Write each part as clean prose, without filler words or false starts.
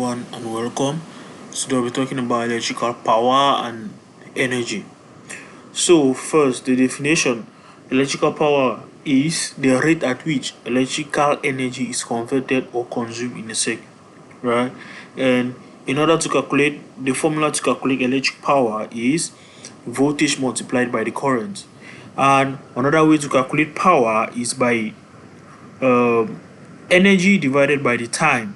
everyone and welcome. Today we'll be talking about electrical power and energy. So first, the definition. Electrical power is the rate at which electrical energy is converted or consumed in a second, right? And in order to calculate, the formula to calculate electric power is voltage multiplied by the current. And another way to calculate power is by energy divided by the time.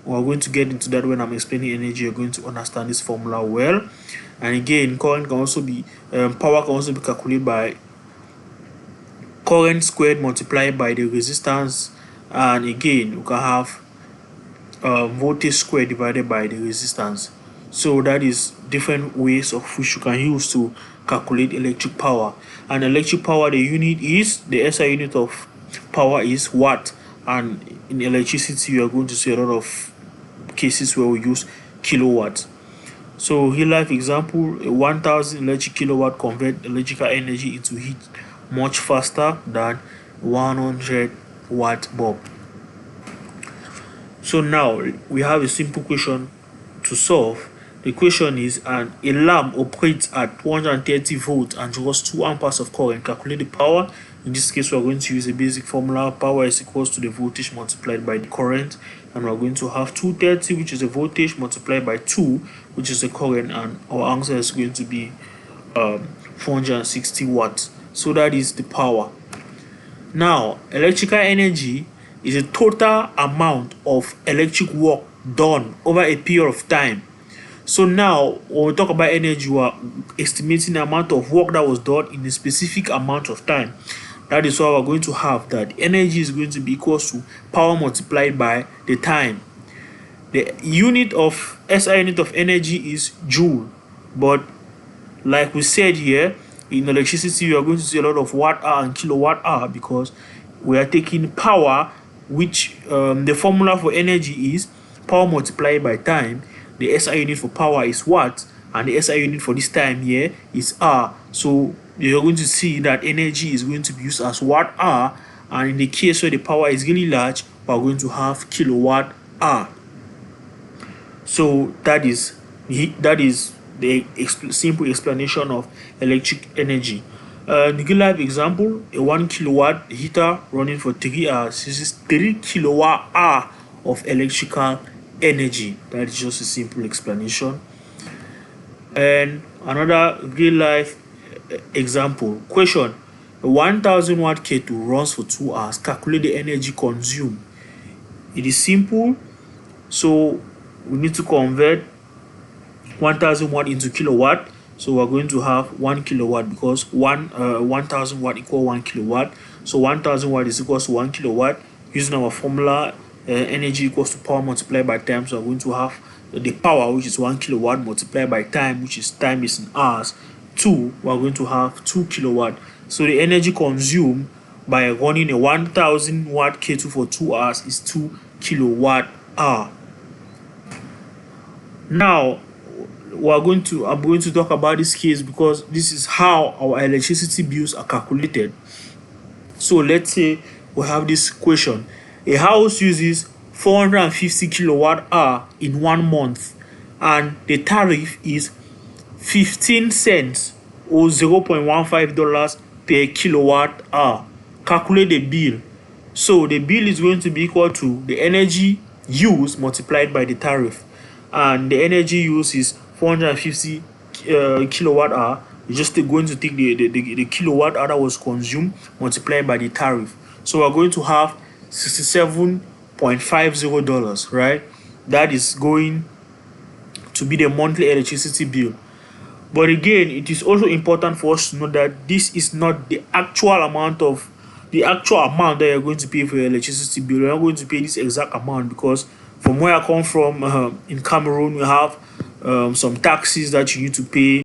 We're going to get into that when I'm explaining energy. You're going to understand this formula well. And again, current can also be power can also be calculated by current squared multiplied by the resistance, and again you can have voltage squared divided by the resistance. So that is different ways of which you can use to calculate electric power. And electric power, the unit is the SI unit of power is watt, and in electricity you are going to see a lot of cases where we use kilowatts. So real life example, a 1000 electric kilowatt convert electrical energy into heat much faster than 100 watt bulb. So now we have a simple question to solve. The question is, a lamp operates at 130 volts and draws 2 amperes of current. Calculate the power. In this case, we are going to use a basic formula. Power is equals to the voltage multiplied by the current, and we are going to have 230, which is the voltage, multiplied by 2, which is the current, and our answer is going to be 460 watts. So that is the power. Now, electrical energy is a total amount of electric work done over a period of time. So now, when we talk about energy, we are estimating the amount of work that was done in a specific amount of time. That is why we're going to have that energy is going to be equal to power multiplied by the time. The unit of SI unit of energy is joule, but like we said here, in electricity you are going to see a lot of watt hour and kilowatt hour, because we are taking power, which the formula for energy is power multiplied by time. The SI unit for power is watt, and the SI unit for this time here is hour. So you're going to see that energy is going to be used as watt hour, and in the case where the power is really large, we're going to have kilowatt hour. So that is the simple explanation of electric energy. The real life example, a 1 kilowatt heater running for 3 hours uses 3 kilowatt hour of electrical energy. That is just a simple explanation. And another real life example question, a 1000 watt kettle runs for 2 hours. Calculate the energy consumed. It is simple. So we need to convert 1000 watt into kilowatt. So we're going to have 1 kilowatt, because 1000 watt equal 1 kilowatt. So 1000 watt is equals to 1 kilowatt. Using our formula, energy equals to power multiplied by time. So we're going to have the power, which is 1 kilowatt, multiplied by time, which is time is in hours. 2, we're going to have 2 kilowatt. So the energy consumed by running a 1000 watt kettle for 2 hours is 2 kilowatt hour. Now I'm going to talk about this case because this is how our electricity bills are calculated. So let's say we have this question. A house uses 450 kilowatt hour in 1 month, and the tariff is 15 cents or $0.15 per kilowatt hour. Calculate the bill. So the bill is going to be equal to the energy used multiplied by the tariff, and the energy used is 450 kilowatt hour. You're just going to take the kilowatt hour that was consumed multiplied by the tariff. So we're going to have $67.50, right? That is going to be the monthly electricity bill. But again, it is also important for us to know that this is not the actual amount that you're going to pay for your electricity bill. You're not going to pay this exact amount, because from where I come from, in Cameroon, we have some taxes that you need to pay